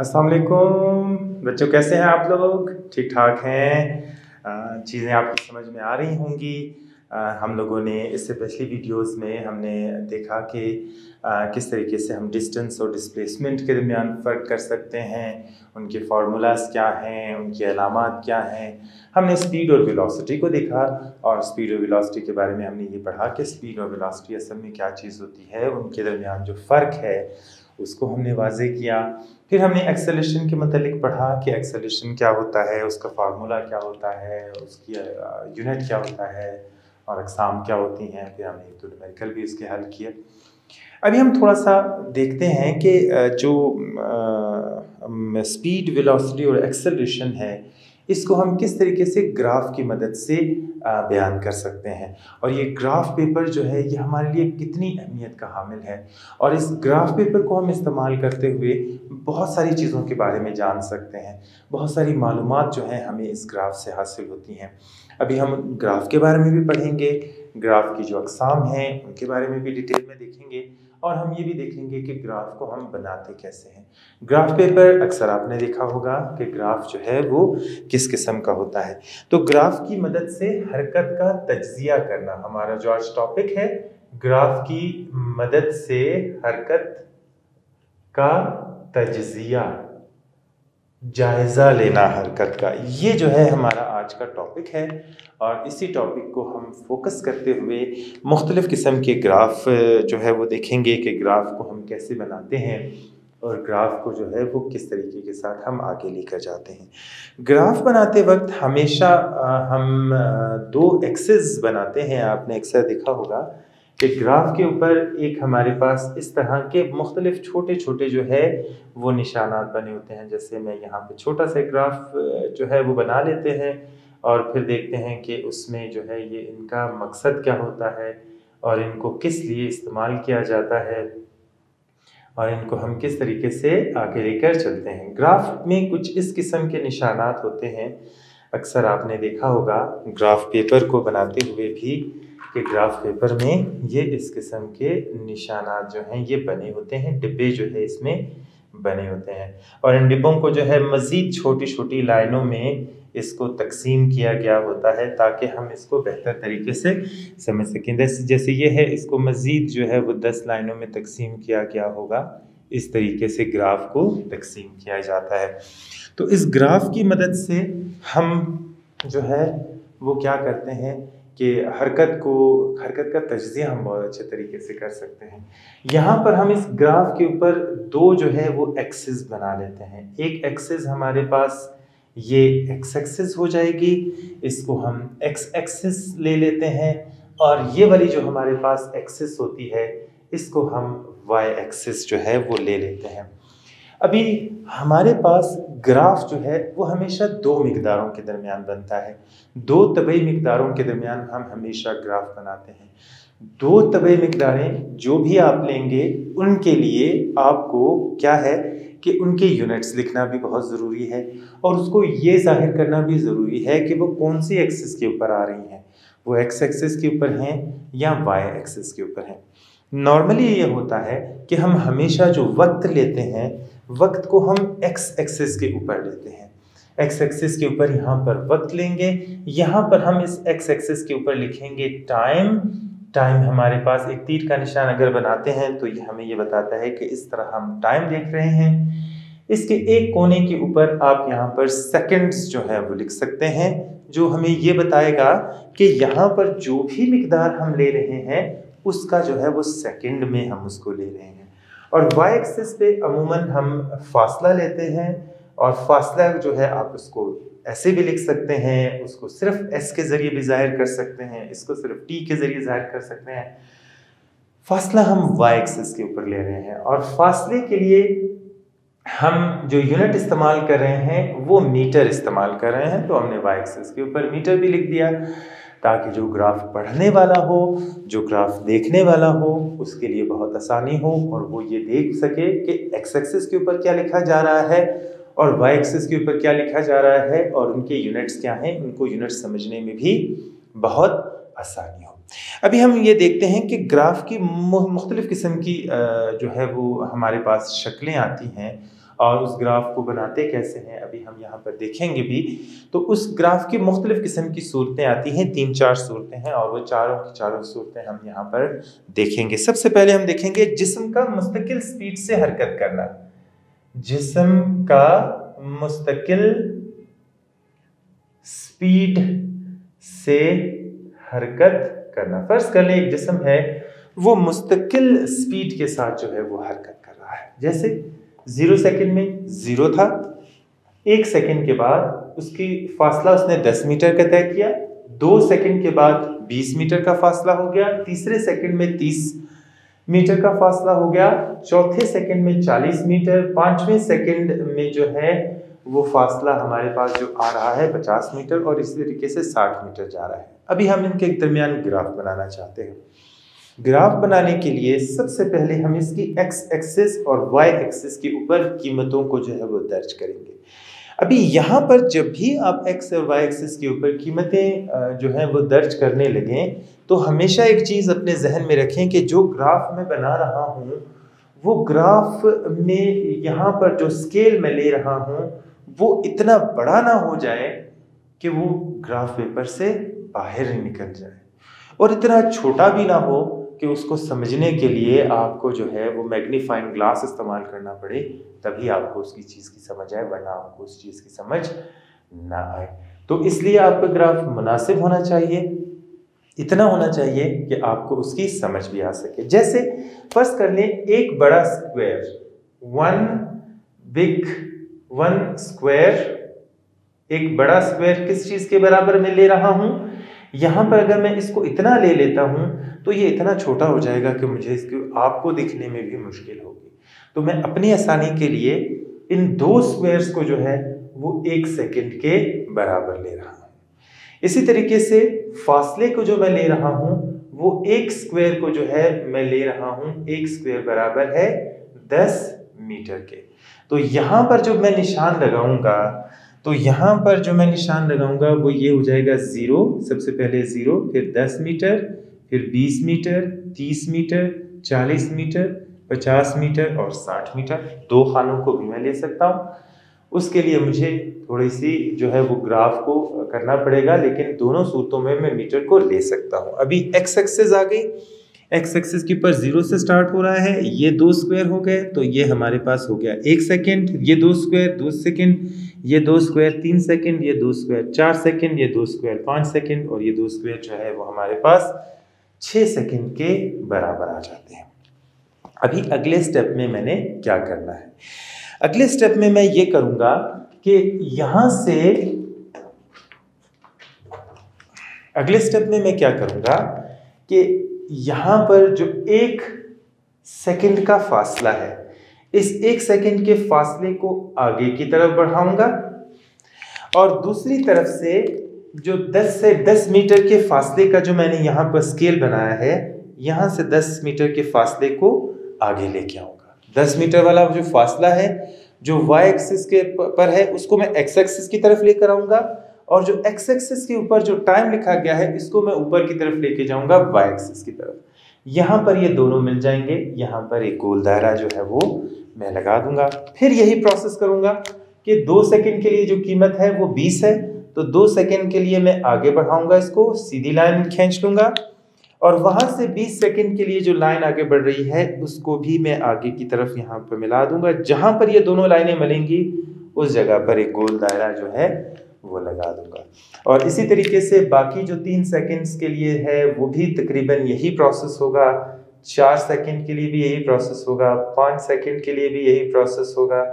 अस्सलाम वालेकुम बच्चों, कैसे हैं आप लोग? ठीक ठाक हैं? चीज़ें आपकी समझ में आ रही होंगी। हम लोगों ने इससे पिछली वीडियोस में हमने देखा कि किस तरीके से हम डिस्टेंस और डिस्प्लेसमेंट के दरमियान फ़र्क कर सकते हैं, उनके फार्मूलाज क्या हैं, उनकी अलामात क्या हैं। हमने स्पीड और वेलोसिटी को देखा और स्पीड और वेलोसिटी के बारे में हमने ये पढ़ा कि स्पीड और वेलोसिटी असल में क्या चीज़ होती है, उनके दरमियान जो फ़र्क है उसको हमने वाज़े किया। फिर हमने एक्सेलरेशन के मतलब पढ़ा कि एक्सेलरेशन क्या होता है, उसका फार्मूला क्या होता है, उसकी यूनिट क्या होता है और अक़साम क्या होती हैं। फिर हमने एक दो न्यूमेरिकल भी इसके हल किए। अभी हम थोड़ा सा देखते हैं कि जो स्पीड, वेलोसिटी और एक्सेलरेशन है, इसको हम किस तरीके से ग्राफ की मदद से बयान कर सकते हैं और ये ग्राफ पेपर जो है ये हमारे लिए कितनी अहमियत का हामिल है। और इस ग्राफ पेपर को हम इस्तेमाल करते हुए बहुत सारी चीज़ों के बारे में जान सकते हैं, बहुत सारी मालूमात जो हैं हमें इस ग्राफ से हासिल होती हैं। अभी हम ग्राफ के बारे में भी पढ़ेंगे, ग्राफ की जो अक़साम हैं उनके बारे में भी डिटेल में देखेंगे और हम ये भी देखेंगे कि ग्राफ को हम बनाते कैसे हैं। ग्राफ पेपर अक्सर आपने देखा होगा कि ग्राफ जो है वो किस किस्म का होता है। तो ग्राफ की मदद से हरकत का तज्ज़िया करना हमारा जो आज टॉपिक है, ग्राफ की मदद से हरकत का तज्ज़िया, जायज़ा लेना हरकत का, ये जो है हमारा आज का टॉपिक है। और इसी टॉपिक को हम फोकस करते हुए मुख्तलिफ़ किस्म के ग्राफ जो है वो देखेंगे कि ग्राफ को हम कैसे बनाते हैं और ग्राफ को जो है वो किस तरीके के साथ हम आगे लेकर जाते हैं। ग्राफ बनाते वक्त हमेशा हम दो एक्सिस बनाते हैं। आपने अक्सर देखा होगा कि ग्राफ के ऊपर एक हमारे पास इस तरह के मुख्तलिफ छोटे छोटे जो है वो निशानात बने होते हैं। जैसे मैं यहाँ पे छोटा सा ग्राफ जो है वो बना लेते हैं और फिर देखते हैं कि उसमें जो है ये इनका मकसद क्या होता है और इनको किस लिए इस्तेमाल किया जाता है और इनको हम किस तरीके से आगे लेकर चलते हैं। ग्राफ में कुछ इस किस्म के निशानात होते हैं। अक्सर आपने देखा होगा ग्राफ पेपर को बनाते हुए भी कि ग्राफ पेपर में ये इस किस्म के निशानात जो हैं ये बने होते हैं, डिब्बे जो है इसमें बने होते हैं और इन डिब्बों को जो है मज़ीद छोटी छोटी लाइनों में इसको तकसीम किया गया होता है ताकि हम इसको बेहतर तरीके से समझ सकें। जैसे ये है, इसको मज़ीद जो है वो 10 लाइनों में तकसीम किया गया होगा। इस तरीके से ग्राफ को तकसीम किया जाता है। तो इस ग्राफ की मदद से हम जो है वो क्या करते हैं कि हरकत का तज्ज़िया हम बहुत अच्छे तरीके से कर सकते हैं। यहाँ पर हम इस ग्राफ के ऊपर दो जो है वो एक्सिस बना लेते हैं। एक एक्सिस हमारे पास ये एक्स एक्सिस हो जाएगी, इसको हम एक्स एक्सिस ले लेते हैं और ये वाली जो हमारे पास एक्सिस होती है इसको हम वाई एक्सिस जो है वो ले लेते हैं। अभी हमारे पास ग्राफ जो है वो हमेशा दो मिकदारों के दरमियान बनता है। दो तबई मिकदारों के दरमियान हम हमेशा ग्राफ बनाते हैं। दो तबई मिकदारें जो भी आप लेंगे उनके लिए आपको क्या है कि उनके यूनिट्स लिखना भी बहुत ज़रूरी है और उसको ये जाहिर करना भी ज़रूरी है कि वो कौन सी एक्सिस के ऊपर आ रही हैं, वो एक्स एक्सिस के ऊपर हैं या वाई एक्सिस के ऊपर हैं। नॉर्मली ये होता है कि हम हमेशा जो वक्त लेते हैं, वक्त को हम एक्स एक्सिस के ऊपर लेते हैं। एक्स एक्सिस के ऊपर यहाँ पर वक्त लेंगे, यहाँ पर हम इस एक्स एक्सिस के ऊपर लिखेंगे टाइम। टाइम हमारे पास एक तीर का निशान अगर बनाते हैं तो ये हमें ये बताता है कि इस तरह हम टाइम देख रहे हैं। इसके एक कोने के ऊपर आप यहाँ पर सेकंड्स जो है वो लिख सकते हैं, जो हमें ये बताएगा कि यहाँ पर जो भी मिकदार हम ले रहे हैं उसका जो है वो सेकंड में हम उसको ले रहे हैं। और वाई एक्सिस पे अमूमन हम फासला लेते हैं और फासला जो है आप उसको ऐसे भी लिख सकते हैं, उसको सिर्फ एस के ज़रिए भी ज़ाहिर कर सकते हैं, इसको सिर्फ टी के ज़रिए ज़ाहिर कर सकते हैं। फासला हम वाई एक्सिस के ऊपर ले रहे हैं और फासले के लिए हम जो यूनिट इस्तेमाल कर रहे हैं वो मीटर इस्तेमाल कर रहे हैं। तो हमने वाई एक्सिस के ऊपर मीटर भी लिख दिया ताकि जो ग्राफ पढ़ने वाला हो, जो ग्राफ देखने वाला हो, उसके लिए बहुत आसानी हो और वो ये देख सके कि एक्स एक्सिस के ऊपर क्या लिखा जा रहा है और वाई एक्सिस के ऊपर क्या लिखा जा रहा है और उनके यूनिट्स क्या हैं, उनको यूनिट्स समझने में भी बहुत आसानी हो। अभी हम ये देखते हैं कि ग्राफ की मुख्तलिफ़ किस्म की जो है वो हमारे पास शक्लें आती हैं और उस ग्राफ को बनाते कैसे हैं अभी हम यहाँ पर देखेंगे भी। तो उस ग्राफ की मुख्तलिफ किस्म की सूरतें आती हैं, 3-4 सूरतें हैं, और वो चारों की चारों सूरतें हम यहाँ पर देखेंगे। सबसे पहले हम देखेंगे जिस्म का मुस्तकिल स्पीड से हरकत करना। जिस्म का मुस्तकिल स्पीड से हरकत करना। फर्ज कर लें एक जिस्म है, वो मुस्तकिल स्पीड के साथ जो है वो हरकत कर रहा है। जैसे 0 सेकंड में 0 था, 1 सेकंड के बाद उसकी फासला उसने 10 मीटर का तय किया, 2 सेकंड के बाद 20 मीटर का फासला हो गया, तीसरे सेकंड में 30 मीटर का फासला हो गया, चौथे सेकंड में 40 मीटर, 5वें सेकंड में जो है वो फासला हमारे पास जो आ रहा है 50 मीटर, और इसी तरीके से 60 मीटर जा रहा है। अभी हम इनके दरमियान ग्राफ बनाना चाहते हैं। ग्राफ बनाने के लिए सबसे पहले हम इसकी एक्स एक्सिस और वाई एक्सिस के ऊपर कीमतों को जो है वो दर्ज करेंगे। अभी यहाँ पर जब भी आप एक्स और वाई एक्सिस के ऊपर कीमतें जो हैं वो दर्ज करने लगें, तो हमेशा एक चीज़ अपने जहन में रखें कि जो ग्राफ मैं बना रहा हूँ वो ग्राफ में यहाँ पर जो स्केल मैं ले रहा हूँ वो इतना बड़ा ना हो जाए कि वो ग्राफ पेपर से बाहर ही निकल जाए, और इतना छोटा भी ना हो कि उसको समझने के लिए आपको जो है वो मैग्नीफाइंग ग्लास इस्तेमाल करना पड़े, तभी आपको उसकी चीज़ की समझ आए, वरना आपको उस चीज़ की समझ ना आए। तो इसलिए आपका ग्राफ मुनासिब होना चाहिए, इतना होना चाहिए कि आपको उसकी समझ भी आ सके। जैसे फर्ज कर लें एक बड़ा स्क्वायर, वन स्क्वायर, एक बड़ा स्क्वायर किस चीज़ के बराबर में ले रहा हूँ, यहाँ पर अगर मैं इसको इतना ले लेता हूँ तो ये इतना छोटा हो जाएगा कि मुझे इसको आपको दिखने में भी मुश्किल होगी। तो मैं अपनी आसानी के लिए इन 2 स्क्वायर्स को जो है वो 1 सेकंड के बराबर ले रहा हूँ। इसी तरीके से फासले को जो मैं ले रहा हूँ वो 1 स्क्वायर को जो है मैं ले रहा हूँ, 1 स्क्वायर बराबर है 10 मीटर के। तो यहाँ पर जो मैं निशान लगाऊंगा, तो यहाँ पर जो मैं निशान लगाऊंगा वो ये हो जाएगा 0, सबसे पहले 0, फिर 10 मीटर, फिर 20 मीटर, 30 मीटर, 40 मीटर, 50 मीटर और 60 मीटर। 2 खानों को भी मैं ले सकता हूँ। उसके लिए मुझे थोड़ी सी जो है वो ग्राफ को करना पड़ेगा, लेकिन दोनों सूरतों में मैं मीटर को ले सकता हूँ। अभी एक्स एक्सिस आ गई, एक्स एक्सिस के ऊपर 0 से स्टार्ट हो रहा है, ये 2 स्क्वायर हो गए, तो ये हमारे पास हो गया 1 सेकेंड, ये 2 स्क्वायर 2 सेकेंड, ये 2 स्क्वायर 3 सेकेंड, ये 2 स्क्वायर 4 सेकेंड, ये 2 स्क्वायर 5 सेकेंड, और ये 2 स्क्वायर जो है वो हमारे पास 6 सेकेंड के बराबर आ जाते हैं। अभी अगले स्टेप में मैंने क्या करना है, अगले स्टेप में मैं ये करूंगा कि यहां से, अगले स्टेप में मैं क्या करूंगा कि यहां पर जो 1 सेकंड का फासला है, इस 1 सेकंड के फासले को आगे की तरफ बढ़ाऊंगा, और दूसरी तरफ से जो 10 से 10 मीटर के फासले का जो मैंने यहाँ पर स्केल बनाया है, यहाँ से 10 मीटर के फासले को आगे लेके आऊँगा। 10 मीटर वाला जो फासला है जो y एक्सिस के पर है उसको मैं x एक्सिस की तरफ लेकर आऊँगा, और जो x एक्सिस के ऊपर जो टाइम लिखा गया है इसको मैं ऊपर की तरफ लेके जाऊँगा y एक्सिस की तरफ। यहाँ पर ये दोनों मिल जाएंगे, यहाँ पर एक गोल दायरा जो है वो मैं लगा दूंगा। फिर यही प्रोसेस करूँगा कि 2 सेकंड के लिए जो कीमत है वो 20 है, तो 2 सेकंड के लिए मैं आगे बढ़ाऊंगा, इसको सीधी लाइन खींच लूंगा, और वहां से 20 सेकंड के लिए जो लाइन आगे बढ़ रही है उसको भी मैं आगे की तरफ यहाँ पर मिला दूंगा। जहां पर ये दोनों लाइनें मिलेंगी उस जगह पर एक गोल दायरा जो है वो लगा दूंगा। और इसी तरीके से बाकी जो 3 सेकंड्स के लिए है वो भी तकरीबन यही प्रोसेस होगा, 4 सेकंड के लिए भी यही प्रोसेस होगा, 5 सेकंड के लिए भी यही प्रोसेस होगा,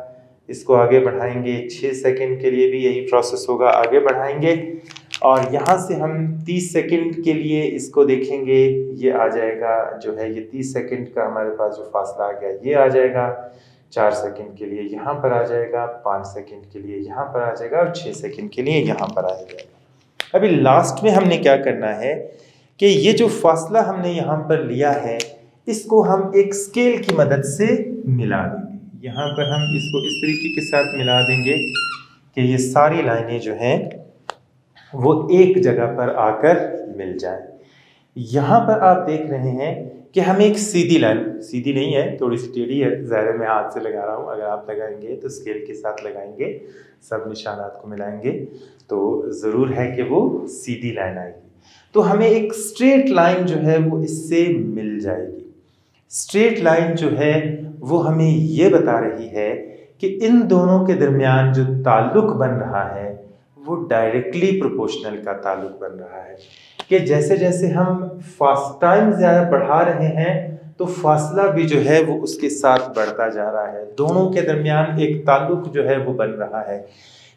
इसको आगे बढ़ाएंगे, 6 सेकंड के लिए भी यही प्रोसेस होगा, आगे बढ़ाएंगे, और यहाँ से हम 30 सेकंड के लिए इसको देखेंगे, ये आ जाएगा जो है ये 30 सेकंड का हमारे पास जो फासला आ गया ये आ जाएगा, 4 सेकंड के लिए यहाँ पर आ जाएगा, 5 सेकंड के लिए यहाँ पर आ जाएगा, और 6 सेकंड के लिए यहाँ पर आ जाएगा। अभी लास्ट में हमने क्या करना है कि ये जो फासला हमने यहाँ पर लिया है इसको हम एक स्केल की मदद से मिला देंगे। यहाँ पर हम इसको इस तरीके के साथ मिला देंगे कि ये सारी लाइनें जो हैं वो एक जगह पर आकर मिल जाए। यहाँ पर आप देख रहे हैं कि हमें एक सीधी लाइन, सीधी नहीं है, थोड़ी सी टेढ़ी है, ज़ाहिर मैं हाथ से लगा रहा हूँ, अगर आप लगाएंगे तो स्केल के साथ लगाएंगे, सब निशानात को मिलाएंगे तो ज़रूर है कि वो सीधी लाइन आएगी। तो हमें एक स्ट्रेट लाइन जो है वो इससे मिल जाएगी। स्ट्रेट लाइन जो है वो हमें ये बता रही है कि इन दोनों के दरमियान जो ताल्लुक बन रहा है वो डायरेक्टली प्रोपोर्शनल का ताल्लुक बन रहा है, कि जैसे जैसे हम टाइम ज़्यादा बढ़ा रहे हैं तो फासला भी जो है वो उसके साथ बढ़ता जा रहा है। दोनों के दरमियान एक ताल्लुक जो है वो बन रहा है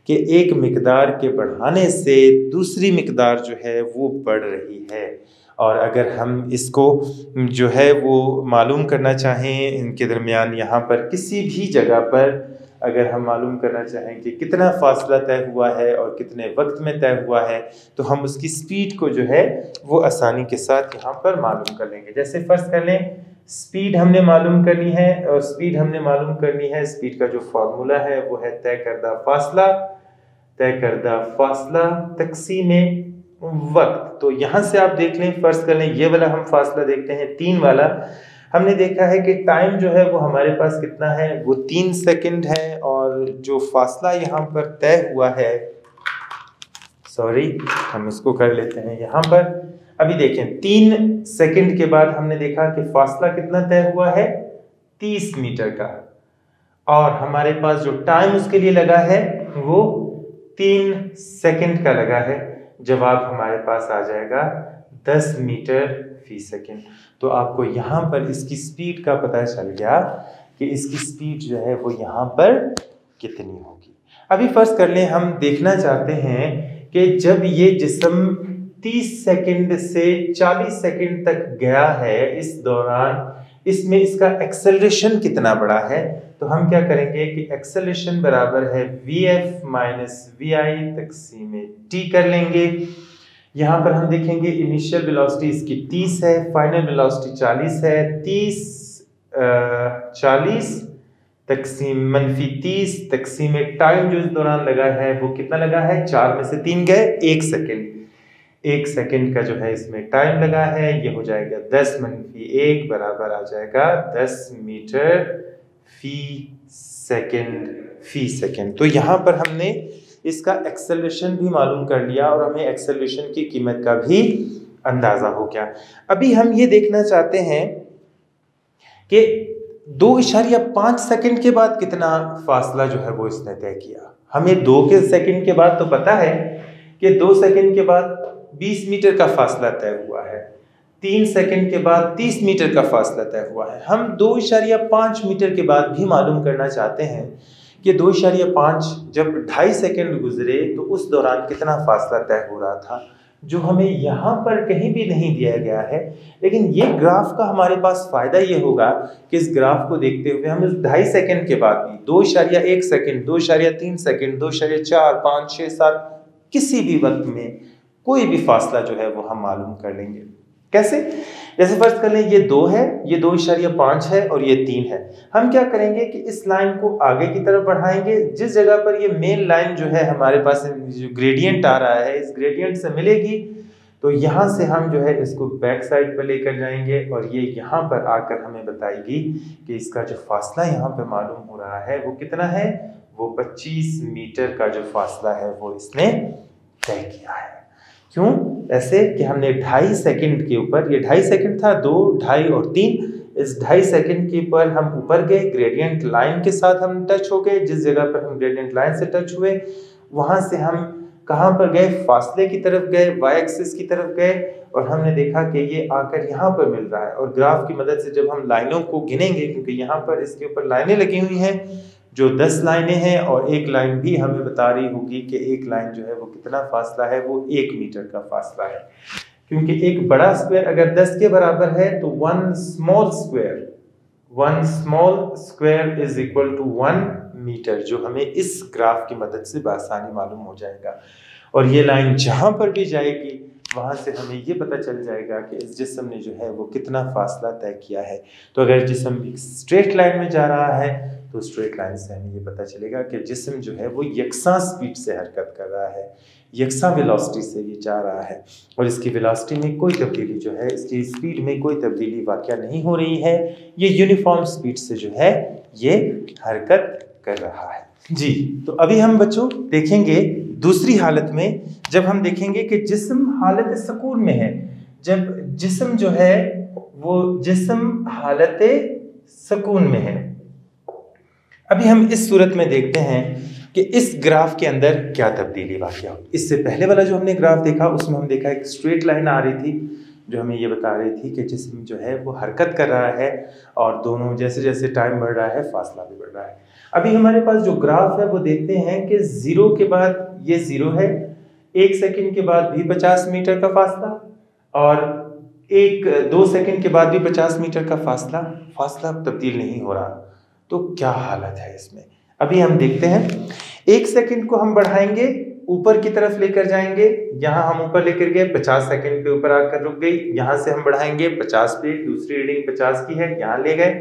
कि एक मिकदार के बढ़ाने से दूसरी मिकदार जो है वो बढ़ रही है। और अगर हम इसको जो है वो मालूम करना चाहें, इनके दरमियान यहाँ पर किसी भी जगह पर अगर हम मालूम करना चाहें कि कितना फासला तय हुआ है और कितने वक्त में तय हुआ है, तो हम उसकी स्पीड को जो है वो आसानी के साथ यहाँ पर मालूम कर लेंगे। जैसे फ़र्ज़ कर लें स्पीड हमने मालूम करनी है, और स्पीड हमने मालूम करनी है, स्पीड का जो फार्मूला है वो है तय करदा फासला तक़सीम वक्त। तो यहाँ से आप देख लें, फ़र्ज़ कर लें ये वाला हम फासला देखते हैं 3 वाला, हमने देखा है कि टाइम जो है वो हमारे पास कितना है, वो 3 सेकंड है, और जो फासला यहाँ पर तय हुआ है, सॉरी हम इसको कर लेते हैं यहाँ पर, अभी देखें 3 सेकंड के बाद हमने देखा कि फासला कितना तय हुआ है 30 मीटर का, और हमारे पास जो टाइम उसके लिए लगा है वो 3 सेकंड का लगा है। जवाब हमारे पास आ जाएगा 10 मीटर फी सेकंड। तो आपको यहाँ पर इसकी स्पीड का पता चल गया कि इसकी स्पीड जो है वो यहाँ पर कितनी होगी। अभी फ़र्ज़ कर लें हम देखना चाहते हैं कि जब ये जिस्म 30 सेकंड से 40 सेकंड तक गया है, इस दौरान इसमें इसका एक्सेलरेशन कितना बड़ा है, तो हम क्या करेंगे कि एक्सेलरेशन बराबर है Vf माइनस VI तक़सीम T कर लेंगे। यहाँ पर हम देखेंगे इनिशियल वेलोसिटी इसकी 30 है, फाइनल वेलोसिटी 40 है, 40 तक़सीम -30 तक़सीम टाइम जो इस दौरान लगा है वो कितना लगा है, 4 में से 3 गए, 1 सेकंड। 1 सेकंड का जो है इसमें टाइम लगा है, ये हो जाएगा 10 - 1 बराबर आ जाएगा 10 मीटर फी सेकंड। तो यहाँ पर हमने इसका एक्सेलरेशन भी मालूम कर लिया और हमें एक्सेलरेशन की कीमत का भी अंदाज़ा हो गया। अभी हम ये देखना चाहते हैं कि 2.5 सेकंड के बाद कितना फासला जो है वो इसने तय किया। हमें 2 सेकंड के बाद तो पता है कि 2 सेकंड के बाद 20 मीटर का फासला तय हुआ है, 3 सेकंड के बाद 30 मीटर का फासला तय हुआ है। हम 2.5 मीटर के बाद भी मालूम करना चाहते हैं कि 2.5 जब 2.5 सेकंड गुजरे तो उस दौरान कितना फासला तय हो रहा था, जो हमें यहाँ पर कहीं भी नहीं दिया गया है। लेकिन ये ग्राफ का हमारे पास फ़ायदा ये होगा कि इस ग्राफ को देखते हुए हम उस 2.5 सेकंड के बाद भी 2.1 सेकंड, 2.3 सेकंड, 2.4, 5, 6, 7 किसी भी वक्त में कोई भी फासला जो है वो हम मालूम कर लेंगे। कैसे? जैसे फर्ज कर लें ये 2 है, ये 2.5 है और ये 3 है। हम क्या करेंगे कि इस लाइन को आगे की तरफ बढ़ाएंगे। जिस जगह पर ये मेन लाइन जो है हमारे पास जो ग्रेडियंट आ रहा है, इस ग्रेडियंट से मिलेगी, तो यहाँ से हम जो है इसको बैक साइड पर लेकर जाएंगे और ये यहाँ पर आकर हमें बताएगी कि इसका जो फासला यहाँ पे मालूम हो रहा है वो कितना है, वो 25 मीटर का जो फासला है वो इसने तय किया है। क्यों? ऐसे कि हमने 2.5 सेकंड के ऊपर, ये 2.5 सेकंड था, 2, 2.5 और 3, इस 2.5 सेकंड के ऊपर हम ऊपर गए, ग्रेडियंट लाइन के साथ हम टच हो गए। जिस जगह पर हम ग्रेडियंट लाइन से टच हुए वहां से हम कहाँ पर गए, फासले की तरफ गए, वाई एक्सिस की तरफ गए, और हमने देखा कि ये आकर यहाँ पर मिल रहा है। और ग्राफ की मदद से जब हम लाइनों को गिनेंगे, क्योंकि यहाँ पर इसके ऊपर लाइनें लगी हुई हैं, जो 10 लाइनें हैं, और एक लाइन भी हमें बता रही होगी कि एक लाइन जो है वो कितना फासला है, वो 1 मीटर का फासला है। क्योंकि एक बड़ा स्क्वायर अगर 10 के बराबर है तो 1 small square is equal to 1 metre, जो हमें इस ग्राफ की मदद से बआसानी मालूम हो जाएगा। और ये लाइन जहां पर भी जाएगी वहां से हमें ये पता चल जाएगा कि इस जिस्म ने जो है वो कितना फासला तय किया है। तो अगर जिस्म एक स्ट्रेट लाइन में जा रहा है तो स्ट्रेट लाइन से हमें ये पता चलेगा कि जिस्म जो है वो यकसा स्पीड से हरकत कर रहा है, यकसा वेलोसिटी से ये जा रहा है और इसकी वेलोसिटी में कोई तब्दीली जो है, इसकी स्पीड में कोई तब्दीली वाक़या नहीं हो रही है। ये यूनिफॉर्म स्पीड से जो है ये हरकत कर रहा है। जी, तो अभी हम बच्चों देखेंगे दूसरी हालत में, जब हम देखेंगे कि जिस्म हालत सुकून में है, जब जिस्म जो है वो जिस्म हालत सुकून में है। अभी हम इस सूरत में देखते हैं कि इस ग्राफ के अंदर क्या तब्दीली वाक़या हुई। इससे पहले वाला जो हमने ग्राफ देखा उसमें हम देखा एक स्ट्रेट लाइन आ रही थी जो हमें ये बता रही थी कि जिस्म जो है वो हरकत कर रहा है और दोनों जैसे जैसे टाइम बढ़ रहा है फासला भी बढ़ रहा है। अभी हमारे पास जो ग्राफ है वो देखते हैं कि 0 के बाद ये 0 है, 1 सेकंड के बाद भी 50 मीटर का फासला और 2 सेकंड के बाद भी 50 मीटर का फासला तब्दील नहीं हो रहा। तो क्या हालत है इसमें, अभी हम देखते हैं। 1 सेकंड को हम बढ़ाएंगे, ऊपर की तरफ लेकर जाएंगे, यहाँ हम ऊपर लेकर गए, 50 सेकंड पे ऊपर आकर रुक गई। यहाँ से हम बढ़ाएंगे 50 पे, दूसरी रीडिंग 50 की है, यहाँ ले गए।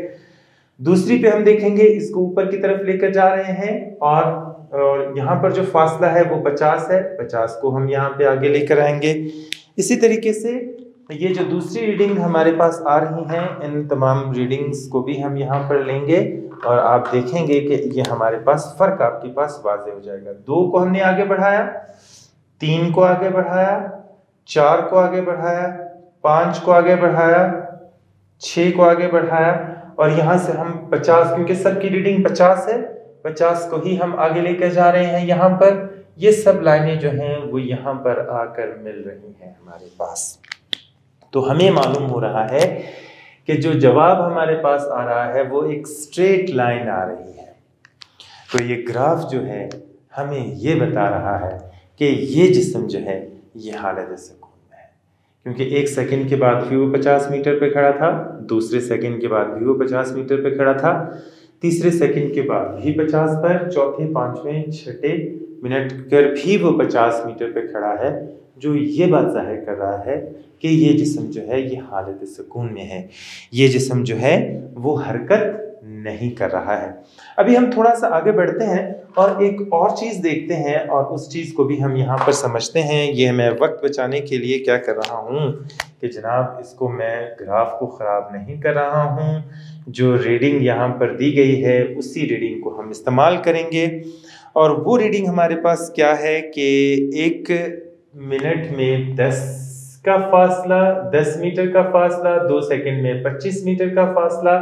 दूसरी पे हम देखेंगे, इसको ऊपर की तरफ लेकर जा रहे हैं और यहाँ पर जो फासला है वो 50 है, 50 को हम यहाँ पे आगे लेकर आएंगे। इसी तरीके से ये जो दूसरी रीडिंग हमारे पास आ रही हैं, इन तमाम रीडिंग्स को भी हम यहाँ पर लेंगे और आप देखेंगे कि ये हमारे पास फ़र्क आपके पास वाज़ेह हो जाएगा। 2 को हमने आगे बढ़ाया, 3 को आगे बढ़ाया, 4 को आगे बढ़ाया, 5 को आगे बढ़ाया, 6 को आगे बढ़ाया और यहाँ से हम 50, क्योंकि सबकी रीडिंग 50 है, 50 को ही हम आगे लेकर जा रहे हैं। यहाँ पर ये सब लाइनें जो हैं वो यहाँ पर आकर मिल रही हैं हमारे पास। तो हमें मालूम हो रहा है कि जो जवाब हमारे पास आ रहा है वो एक स्ट्रेट लाइन आ रही है। तो ये ग्राफ जो है हमें ये बता रहा है कि ये जिस्म जो है ये हालत सुकून में है, क्योंकि 1 सेकंड के बाद भी वो 50 मीटर पे खड़ा था, दूसरे सेकंड के बाद भी वो 50 मीटर पे खड़ा था, तीसरे सेकंड के बाद भी 50 पर, चौथे, पांचवें, छठे मिनट कर भी वो 50 मीटर पे खड़ा है, जो ये बात जाहिर कर रहा है कि ये जिस्म जो है ये हालत सुकून में है, ये जिस्म जो है वो हरकत नहीं कर रहा है। अभी हम थोड़ा सा आगे बढ़ते हैं और एक और चीज़ देखते हैं और उस चीज़ को भी हम यहाँ पर समझते हैं। ये मैं वक्त बचाने के लिए क्या कर रहा हूँ कि जनाब इसको मैं ग्राफ को ख़राब नहीं कर रहा हूँ, जो रीडिंग यहाँ पर दी गई है उसी रीडिंग को हम इस्तेमाल करेंगे और वो रीडिंग हमारे पास क्या है कि 1 मिनट में 10 का फासला, 10 मीटर का फासला, 2 सेकंड में 25 मीटर का फासला,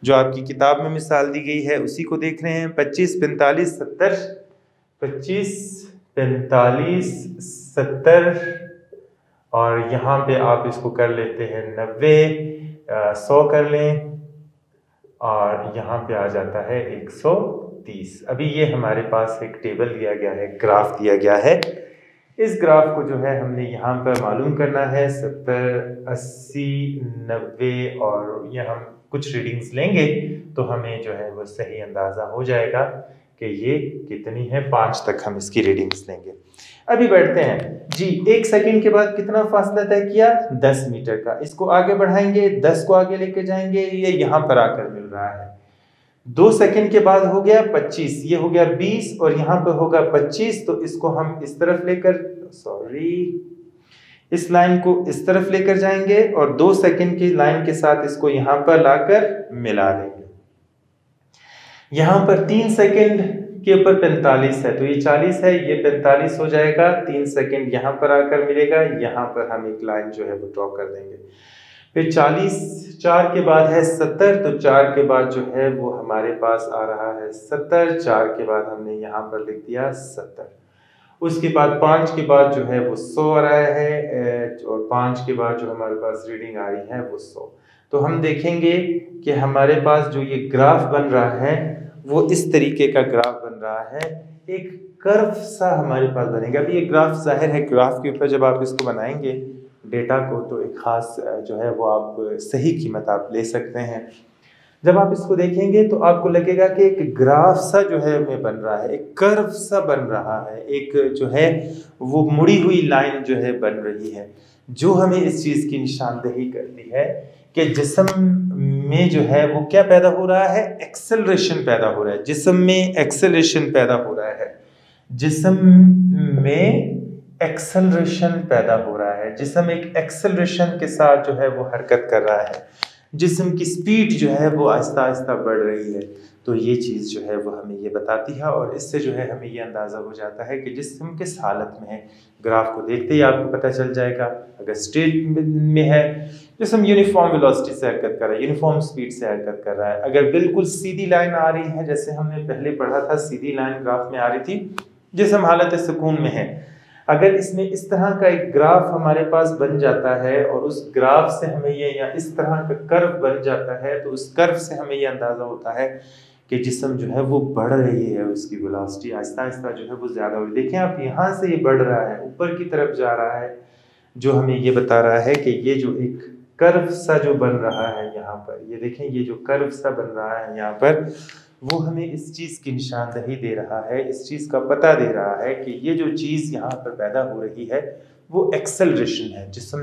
जो आपकी किताब में मिसाल दी गई है उसी को देख रहे हैं। 25, 45, 70, 25, 45, 70 और यहाँ पे आप इसको कर लेते हैं 90, 100 कर लें और यहाँ पे आ जाता है 130। अभी ये हमारे पास एक टेबल दिया गया है, ग्राफ दिया गया है। इस ग्राफ को जो है हमने यहाँ पर मालूम करना है 70, 80, 90 और ये हम कुछ रीडिंग्स लेंगे तो हमें जो है वो सही अंदाज़ा हो जाएगा कि ये कितनी है। 5 तक हम इसकी रीडिंग्स लेंगे। अभी बैठते हैं जी। 1 सेकंड के बाद कितना फासला तय किया? 10 मीटर का। इसको आगे बढ़ाएंगे, 10 को आगे लेके जाएंगे, ये यहाँ पर आकर मिल रहा है। 2 सेकंड के बाद हो गया 25, ये हो गया 20 और यहाँ पे होगा 25। तो इसको हम इस तरफ लेकर इस लाइन को इस तरफ लेकर जाएंगे और 2 सेकंड की लाइन के साथ इसको यहाँ पर लाकर मिला देंगे। यहाँ पर 3 सेकंड के ऊपर 45 है तो ये 40 है, ये 45 हो जाएगा। 3 सेकंड यहाँ पर आकर मिलेगा, यहाँ पर हम एक लाइन जो है वो ड्रॉ कर देंगे। फिर 40, 4 के बाद है 70, तो 4 के बाद जो है वो हमारे पास आ रहा है 70। 4 के बाद हमने यहाँ पर लिख दिया 70। उसके बाद 5 के बाद जो है वो 100 आ रहा है और 5 के बाद जो हमारे पास रीडिंग आ रही है वो 100। तो हम देखेंगे कि हमारे पास जो ये ग्राफ बन रहा है वो इस तरीके का ग्राफ बन रहा है, एक कर्व सा हमारे पास बनेगा। अभी ये ग्राफ जाहिर है, ग्राफ के ऊपर जब आप इसको बनाएंगे डेटा को तो एक ख़ास जो है वो आप सही कीमत आप ले सकते हैं। जब आप इसको देखेंगे तो आपको लगेगा कि एक ग्राफ सा जो है हमें बन रहा है, एक कर्व सा बन रहा है, एक जो है वो मुड़ी हुई लाइन जो है बन रही है। जो हमें इस चीज़ की निशानदेही करती है कि जिस्म में जो है वो क्या पैदा हो रहा है, एक्सेलरेशन पैदा हो रहा है, जिस्म में एक्सेलरेशन पैदा हो रहा है, जिस्म में एक्सेलरेशन पैदा हो रहा है, जिस्म एक एक्सेलरेशन के साथ जो है वो हरकत कर रहा है, जिस्म की स्पीड जो है वो आहिस्ता आहिस्ता बढ़ रही है। तो ये चीज़ जो है वो हमें ये बताती है और इससे जो है हमें ये अंदाज़ा हो जाता है कि जिस्म किस हालत में है। ग्राफ को देखते ही आपको पता चल जाएगा। अगर स्ट्रेट में है, जिस्म यूनिफॉर्म वेलोसिटी से हरकत कर रहा है, यूनिफॉर्म स्पीड से हरकत कर रहा है। अगर बिल्कुल सीधी लाइन आ रही है, जैसे हमने पहले पढ़ा था सीधी लाइन ग्राफ में आ रही थी, जिस्म हालत सुकून में है। अगर इसमें इस तरह का एक ग्राफ हमारे पास बन जाता है और उस ग्राफ से हमें ये या इस तरह का कर्व बन जाता है, तो उस कर्व से हमें ये अंदाज़ा होता है कि जिस्म जो है वो बढ़ रही है, उसकी वेलोसिटी आहिस्ता आहिस्ता जो है वो ज़्यादा हो रही है। देखें आप, यहाँ से ये बढ़ रहा है, ऊपर की तरफ जा रहा है, जो हमें ये बता रहा है कि ये जो एक कर्व सा जो बन रहा है यहाँ पर, ये देखें ये जो कर्व सा बन रहा है यहाँ पर, वो हमें इस चीज़ की निशानदेही दे रहा है, इस चीज़ का पता दे रहा है कि ये जो चीज़ यहाँ पर पैदा हो रही है वो एक्सेलरेशन है, जिस्म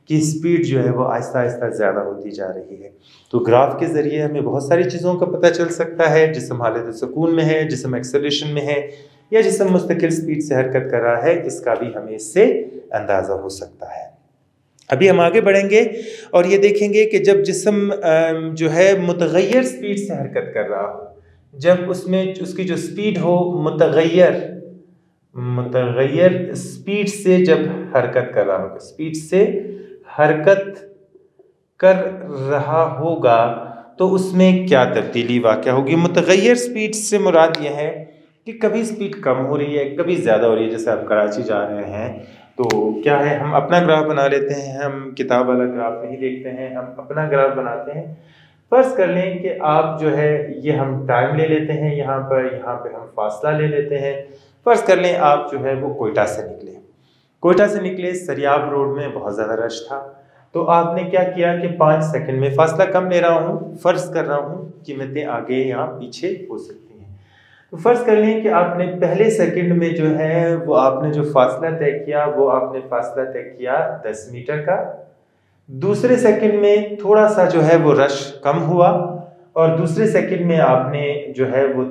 की स्पीड जो है वो आहिस्ता आहिस्ता ज़्यादा होती जा रही है। तो ग्राफ के ज़रिए हमें बहुत सारी चीज़ों का पता चल सकता है। जिस्म हालत सुकून में है, जिस्म एक्सेलरेशन में है, या जिस्म मुस्तकिल स्पीड से हरकत कर रहा है, इसका भी हमें इससे अंदाज़ा हो सकता है। अभी हम आगे बढ़ेंगे और ये देखेंगे कि जब जिस्म जो है मुतगय्यर स्पीड से हरकत कर रहा हो, जब उसमें उसकी जो स्पीड हो मुतगय्यर स्पीड से जब हरकत कर रहा होगा, स्पीड से हरकत कर रहा होगा, तो उसमें क्या तब्दीली वाक़या होगी। मुतगय्यर स्पीड से मुराद यह है कि कभी स्पीड कम हो रही है, कभी ज़्यादा हो रही है। जैसे आप कराची जा रहे हैं तो क्या है, हम अपना ग्राफ बना लेते हैं, हम किताब वाला ग्राफ नहीं देखते हैं, हम अपना ग्राफ बनाते हैं। फर्ज कर लें कि आप जो है ये हम टाइम ले लेते हैं, यहाँ पे हम फासला ले लेते हैं। फर्ज कर लें आप जो है वो कोयटा से निकले, सरियाब रोड में बहुत ज़्यादा रश था, तो आपने क्या किया कि 5 सेकंड में, फासला कम ले रहा हूँ, फ़र्ज़ कर रहा हूँ, कीमतें आगे या पीछे हो सकती हैं। तो फ़र्ज़ कर लें कि आपने पहले सेकंड में जो है वो आपने जो फासला तय किया, वो आपने फासला तय किया 10 मीटर का। दूसरे सेकंड में थोड़ा सा जो है वो रश कम हुआ, और दूसरे सेकंड में आपने जो है वो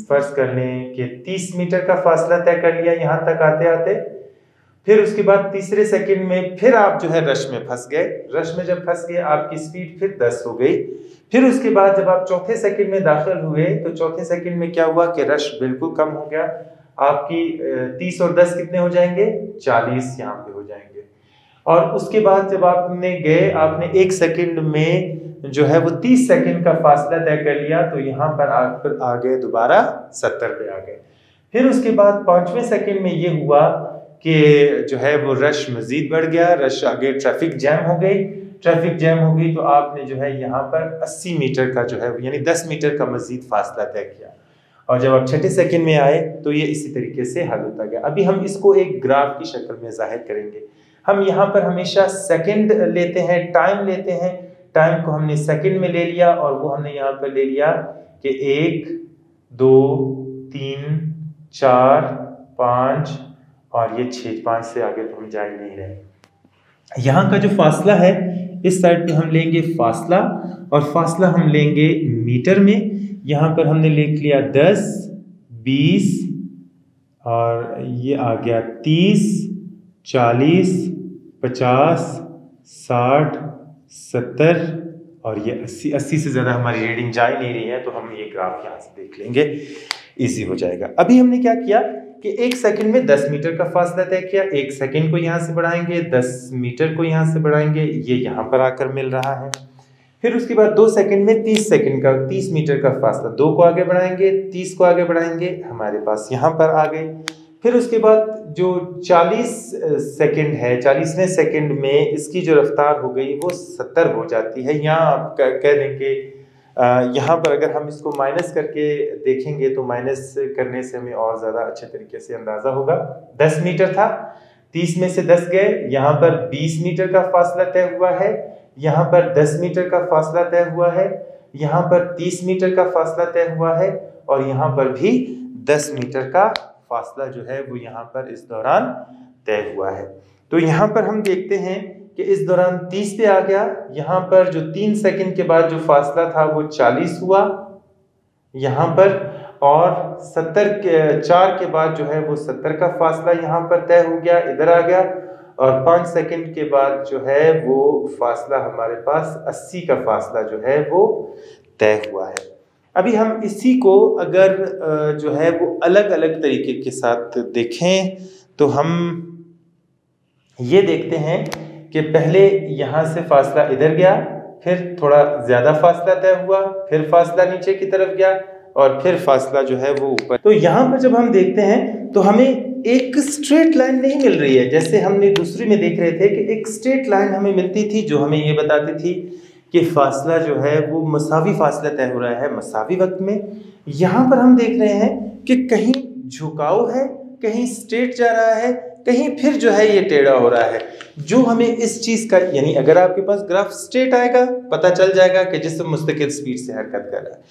फ़र्ज़ कर लें कि 30 मीटर का फासला तय कर लिया यहाँ तक आते आते। फिर उसके बाद तीसरे सेकंड में फिर आप जो है रश में फंस गए। रश में जब फंस गए, आपकी स्पीड फिर 10 हो गई। फिर उसके बाद जब आप चौथे सेकंड में दाखिल हुए, तो चौथे सेकंड में क्या हुआ कि रश बिल्कुल कम हो गया। आपकी 30 और 10 कितने हो जाएंगे, 40 यहाँ पे हो जाएंगे। और उसके बाद जब आपने गए, आपने 1 सेकंड में जो है वो 30 सेकंड का फासला तय कर लिया, तो यहाँ पर आ गए दोबारा 70 पे आ गए। फिर उसके बाद 5वें सेकंड में ये हुआ कि जो है वो रश मज़ीद बढ़ गया, रश आगे ट्रैफिक जैम हो गई। ट्रैफिक जैम हो गई तो आपने जो है यहाँ पर 80 मीटर का जो है यानी 10 मीटर का मज़ीद फासला तय किया। और जब आप छठे सेकंड में आए तो ये इसी तरीके से हल होता गया। अभी हम इसको एक ग्राफ की शक्ल में जाहिर करेंगे। हम यहाँ पर हमेशा सेकंड लेते हैं, टाइम लेते हैं। टाइम को हमने सेकंड में ले लिया और वो हमने यहाँ पर ले लिया कि 1, 2, 3, 4, 5 और ये 6, 5 से आगे तो हम जा ही नहीं रहे। यहाँ का जो फासला है, इस साइड पे हम लेंगे फासला, और फासला हम लेंगे मीटर में। यहाँ पर हमने लिख लिया 10, 20 और ये आ गया 30, 40, 50, 60, 70 और ये 80 से ज़्यादा हमारी रीडिंग जा ही नहीं रही है, तो हम ये ग्राफ यहाँ से देख लेंगे, इजी हो जाएगा। अभी हमने क्या किया कि 1 सेकंड में 10 मीटर का फासला तय किया। 1 सेकंड को यहाँ से बढ़ाएंगे, 10 मीटर को यहाँ से बढ़ाएंगे, ये यहाँ पर आकर मिल रहा है। फिर उसके बाद 2 सेकंड में 30 मीटर का फासला, 2 को आगे बढ़ाएंगे, 30 को आगे बढ़ाएंगे, हमारे पास यहाँ पर आ गए। फिर उसके बाद जो 40 सेकंड है, 40वें सेकंड में इसकी जो रफ्तार हो गई वो 70 हो जाती है। यहाँ आप कह देंगे, यहाँ पर अगर हम इसको माइनस करके देखेंगे तो माइनस करने से हमें और ज़्यादा अच्छे तरीके से अंदाज़ा होगा। 10 मीटर था, 30 में से 10 गए, यहाँ पर 20 मीटर का फासला तय हुआ है, यहाँ पर 10 मीटर का फासला तय हुआ है, यहाँ पर 30 मीटर का फासला तय हुआ है, और यहाँ पर भी 10 मीटर का फासला जो है वो यहाँ पर इस दौरान तय हुआ है। तो यहाँ पर हम देखते हैं कि इस दौरान 30 पे आ गया। यहाँ पर जो 3 सेकंड के बाद जो फासला था वो 40 हुआ यहाँ पर, और 4 के बाद जो है वो 70 का फासला यहाँ पर तय हो गया, इधर आ गया, और 5 सेकंड के बाद जो है वो फासला हमारे पास 80 का फासला जो है वो तय हुआ है। अभी हम इसी को अगर जो है वो अलग अलग तरीके के साथ देखें तो हम ये देखते हैं कि पहले यहाँ से फासला इधर गया, फिर थोड़ा ज़्यादा फासला तय हुआ, फिर फासला नीचे की तरफ गया, और फिर फासला जो है वो ऊपर। तो यहाँ पर जब हम देखते हैं तो हमें एक स्ट्रेट लाइन नहीं मिल रही है, जैसे हमने दूसरी में देख रहे थे कि एक स्ट्रेट लाइन हमें मिलती थी जो हमें ये बताती थी कि फासला जो है वो मसावी फासला तय हो रहा है मसावी वक्त में। यहाँ पर हम देख रहे हैं कि कहीं झुकाव है, कहीं स्ट्रेट जा रहा है, कहीं फिर जो है ये टेढ़ा हो रहा है, जो हमें इस चीज़ का, यानी अगर आपके पास ग्राफ स्ट्रेट आएगा पता चल जाएगा कि जिस्म मुस्तकिल स्पीड से हरकत कर रहा है।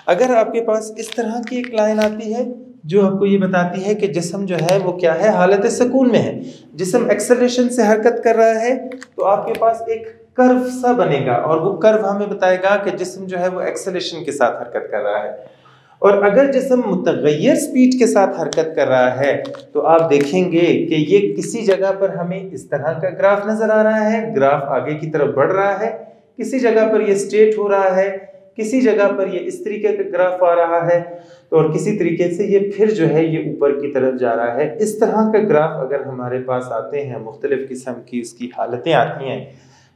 अगर आपके पास इस तरह की एक लाइन आती है जो आपको ये बताती है कि जिस्म जो है वो क्या है, हालत सुकून में है, जिस्म एक्सेलरेशन से हरकत कर रहा है, तो आपके पास एक कर्व सा बनेगा और वो कर्व हमें बताएगा कि जिस्म जो है वो एक्सेलरेशन के साथ हरकत कर रहा है। और अगर जिस्म मुतगय्यर स्पीड के साथ हरकत कर रहा है तो आप देखेंगे कि ये किसी जगह पर हमें इस तरह का ग्राफ नजर आ रहा है, ग्राफ आगे की तरफ बढ़ रहा है, किसी जगह पर ये स्ट्रेट हो रहा है, किसी जगह पर ये इस तरीके का ग्राफ आ रहा है, और किसी तरीके से ये फिर जो है ये ऊपर की तरफ जा रहा है। इस तरह का ग्राफ अगर हमारे पास आते हैं, मुख्तलिफ किस्म की उसकी हालतें आती हैं,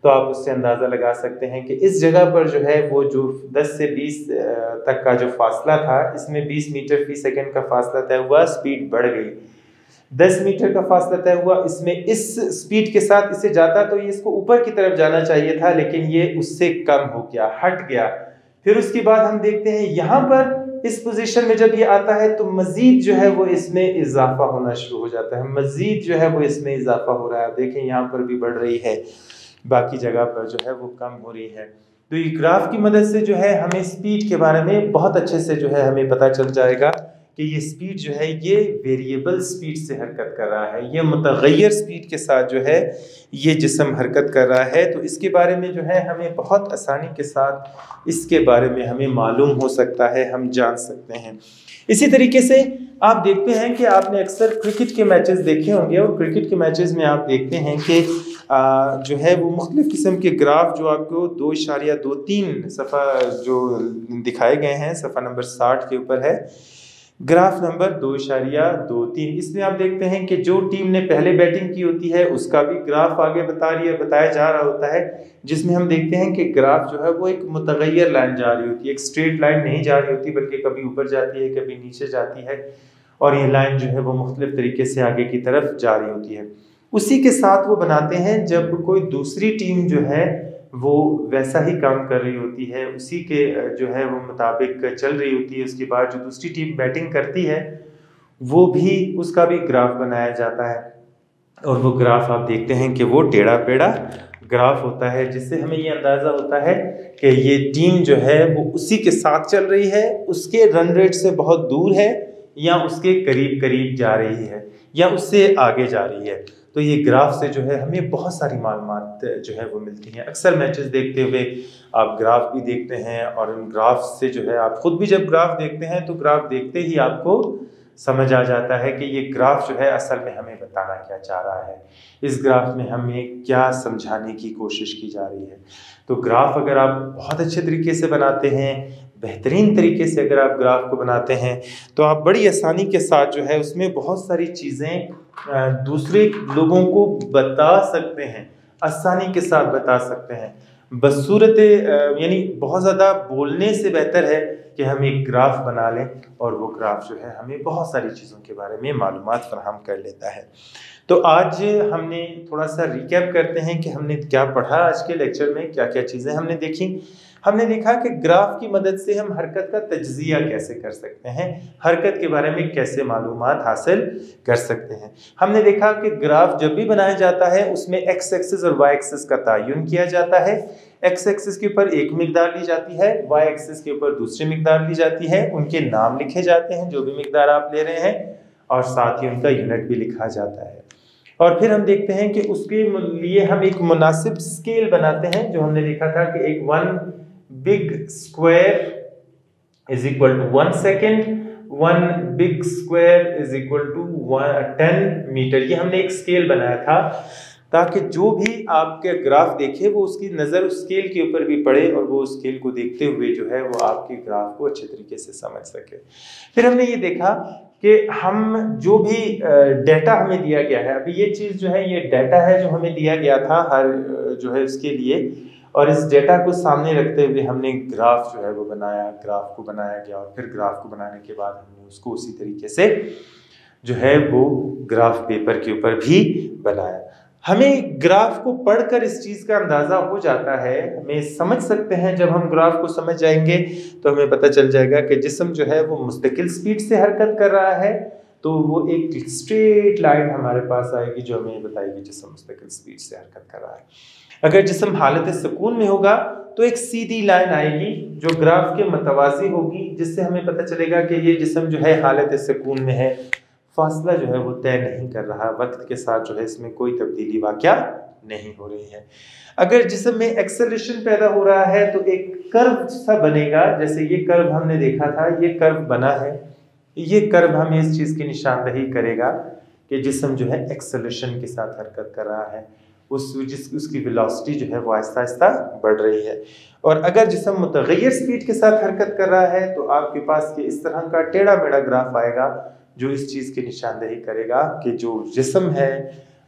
तो आप उससे अंदाज़ा लगा सकते हैं कि इस जगह पर जो है वो जो 10 से 20 तक का जो फासला था, इसमें 20 मीटर फी सेकंड का फासला तय हुआ, स्पीड बढ़ गई। 10 मीटर का फासला तय हुआ, इसमें इस स्पीड के साथ इसे जाता तो ये इसको ऊपर की तरफ जाना चाहिए था, लेकिन ये उससे कम हो गया, हट गया। फिर उसके बाद हम देखते हैं यहाँ पर इस पोजीशन में जब ये आता है तो मजीद जो है वो इसमें इजाफा होना शुरू हो जाता है, मजीद जो है वो इसमें इजाफा हो रहा है। देखें यहाँ पर भी बढ़ रही है, बाकी जगह पर जो है वो कम हो रही है। तो ये ग्राफ की मदद से जो है हमें स्पीड के बारे में बहुत अच्छे से जो है हमें पता चल जाएगा कि ये स्पीड जो है ये वेरिएबल स्पीड से हरकत कर रहा है, ये मुतगय्यर स्पीड के साथ जो है ये जिस्म हरकत कर रहा है। तो इसके बारे में जो है हमें बहुत आसानी के साथ इसके बारे में हमें मालूम हो सकता है, हम जान सकते हैं। इसी तरीके से आप देखते हैं कि आपने अक्सर क्रिकेट के मैचेस देखे होंगे, और क्रिकेट के मैचेस में आप देखते हैं कि जो है वो मुख्तलिफ किस्म के ग्राफ जो आपको 2.23 सफ़ा जो दिखाए गए हैं, सफ़ा नंबर 60 के ऊपर है, ग्राफ नंबर 2.23। इसमें आप देखते हैं कि जो टीम ने पहले बैटिंग की होती है उसका भी ग्राफ आगे बताया जा रहा होता है, जिसमें हम देखते हैं कि ग्राफ जो है वो एक मुतगय्यर लाइन जा रही होती है, एक स्ट्रेट लाइन नहीं जा रही होती, बल्कि कभी ऊपर जाती है, कभी नीचे जाती है, और ये लाइन जो है वो मुख्तलिफ तरीके से आगे की तरफ जा रही होती है। उसी के साथ वो बनाते हैं जब कोई दूसरी टीम जो है वो वैसा ही काम कर रही होती है, उसी के जो है वो मुताबिक चल रही होती है। उसके बाद जो दूसरी टीम बैटिंग करती है वो भी, उसका भी ग्राफ बनाया जाता है, और वो ग्राफ आप देखते हैं कि वो टेढ़ा पेढ़ा ग्राफ होता है, जिससे हमें ये अंदाज़ा होता है कि ये टीम जो है वो उसी के साथ चल रही है, उसके रन रेट से बहुत दूर है, या उसके करीब करीब जा रही है, या उससे आगे जा रही है। तो ये ग्राफ से जो है हमें बहुत सारी मालूमात जो है वो मिलती हैं। अक्सर मैचेस देखते हुए आप ग्राफ भी देखते हैं, और उन ग्राफ से जो है आप खुद भी जब ग्राफ देखते हैं तो ग्राफ देखते ही आपको समझ आ जाता है कि ये ग्राफ जो है असल में हमें बताना क्या चाह रहा है, इस ग्राफ में हमें क्या समझाने की कोशिश की जा रही है। तो ग्राफ अगर आप बहुत अच्छे तरीके से बनाते हैं, बेहतरीन तरीके से अगर आप ग्राफ को बनाते हैं, तो आप बड़ी आसानी के साथ जो है उसमें बहुत सारी चीज़ें दूसरे लोगों को बता सकते हैं, आसानी के साथ बता सकते हैं, बसूरत यानी बहुत ज़्यादा बोलने से बेहतर है कि हम एक ग्राफ बना लें, और वो ग्राफ जो है हमें बहुत सारी चीज़ों के बारे में मालूमात फराहम कर लेता है। तो आज हमने थोड़ा सा रिकैप करते हैं कि हमने क्या पढ़ा आज के लेक्चर में, क्या क्या चीज़ें हमने देखी। हमने देखा कि ग्राफ की मदद से हम हरकत का तज्जिया कैसे कर सकते हैं, हरकत के बारे में कैसे मालूमात हासिल कर सकते हैं। हमने देखा कि ग्राफ जब भी बनाया जाता है उसमें एक्स एक्सिस और वाई एक्सिस का तयन किया जाता है। एक्स एक्सिस के ऊपर एक मिकदार ली जाती है, वाई एक्सिस के ऊपर दूसरी मिकदार ली जाती है, उनके नाम लिखे जाते हैं जो भी मिकदार आप ले रहे हैं, और साथ ही उनका यूनिट भी लिखा जाता है। और फिर हम देखते हैं कि उसके लिए हम एक मुनासिब स्केल बनाते हैं, जो हमने देखा था कि एक 1 big square is equal to 1 second, 1 big square is equal to 10 metre. ये हमने एक स्केल बनाया था ताकि जो भी आपके ग्राफ देखे वो उसकी नज़र उस स्केल के ऊपर भी पड़े और वो उस स्केल को देखते हुए जो है वो आपके ग्राफ को अच्छे तरीके से समझ सके। फिर हमने ये देखा कि हम जो भी डाटा हमें दिया गया है, अभी ये चीज़ जो है ये डाटा है जो हमें दिया गया था हर जो है उसके लिए, और इस डाटा को सामने रखते हुए हमने ग्राफ जो है वो बनाया, ग्राफ को बनाया गया और फिर ग्राफ को बनाने के बाद हमने उसको उसी तरीके से जो है वो ग्राफ पेपर के ऊपर भी बनाया। हमें ग्राफ को पढ़कर इस चीज़ का अंदाज़ा हो जाता है, हमें समझ सकते हैं। जब हम ग्राफ को समझ जाएंगे तो हमें पता चल जाएगा कि जिस्म जो है वो मुस्तकिल स्पीड से हरकत कर रहा है, तो वो एक स्ट्रेट लाइन हमारे पास आएगी जो हमें बताएगी जिस्म मुस्तकिल स्पीड से हरकत कर रहा है। अगर जिस्म हालत सुकून में होगा तो एक सीधी लाइन आएगी जो ग्राफ के मतवाज़ी होगी, जिससे हमें पता चलेगा कि ये जिस्म जो है हालत सुकून में है, फासला जो है वो तय नहीं कर रहा, वक्त के साथ जो है इसमें कोई तब्दीली वाक़या नहीं हो रही है। अगर जिस्म में एक्सेलरेशन पैदा हो रहा है तो एक कर्व सा बनेगा, जैसे ये कर्व हमने देखा था, ये कर्व बना है, ये कर्व हमें इस चीज़ की निशानदही करेगा कि जिस्म जो है एक्सेलरेशन के साथ हरकत कर रहा है, उसकी वेलोसिटी जो है वो आहिस्ता आहिस्ता बढ़ रही है। और अगर जिस्म मुतगय्यर स्पीड के साथ हरकत कर रहा है तो आपके पास इस तरह का टेढ़ा मेढ़ा ग्राफ आएगा जो इस चीज़ की निशानदही करेगा कि जो जिस्म है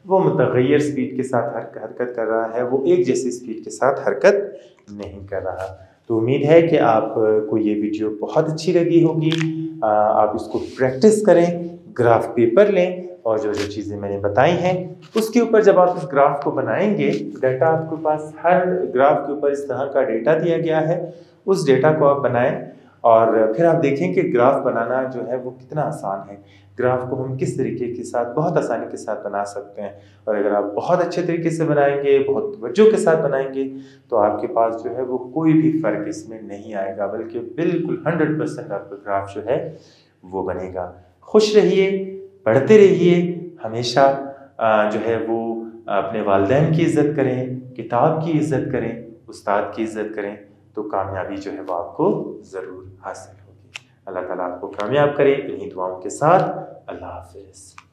वो मुतगय्यर स्पीड के साथ हरकत कर रहा है, वो एक जैसी स्पीड के साथ हरकत नहीं कर रहा। तो उम्मीद है कि आपको ये वीडियो बहुत अच्छी लगी होगी। आप इसको प्रैक्टिस करें, ग्राफ पेपर लें और जो जो चीज़ें मैंने बताई हैं उसके ऊपर जब आप इस ग्राफ को बनाएंगे, डाटा आपके पास हर ग्राफ के ऊपर इस तरह का डेटा दिया गया है, उस डेटा को आप बनाएं और फिर आप देखें कि ग्राफ बनाना जो है वो कितना आसान है। ग्राफ को हम किस तरीके के साथ बहुत आसानी के साथ बना सकते हैं, और अगर आप बहुत अच्छे तरीके से बनाएंगे, बहुत तवज्जो के साथ बनाएंगे तो आपके पास जो है वो कोई भी फ़र्क इसमें नहीं आएगा, बल्कि बिल्कुल 100% आपका ग्राफ जो है वो बनेगा। खुश रहिए, पढ़ते रहिए, हमेशा जो है वो अपने वालिदैन की इज़्ज़त करें, किताब की इज़्ज़त करें, उस्ताद की इज़्ज़त करें, तो कामयाबी जो है वो आपको ज़रूर हासिल होगी। अल्लाह ताला आपको कामयाब करे। इन्हीं दुआओं के साथ अल्लाह हाफ़िज़।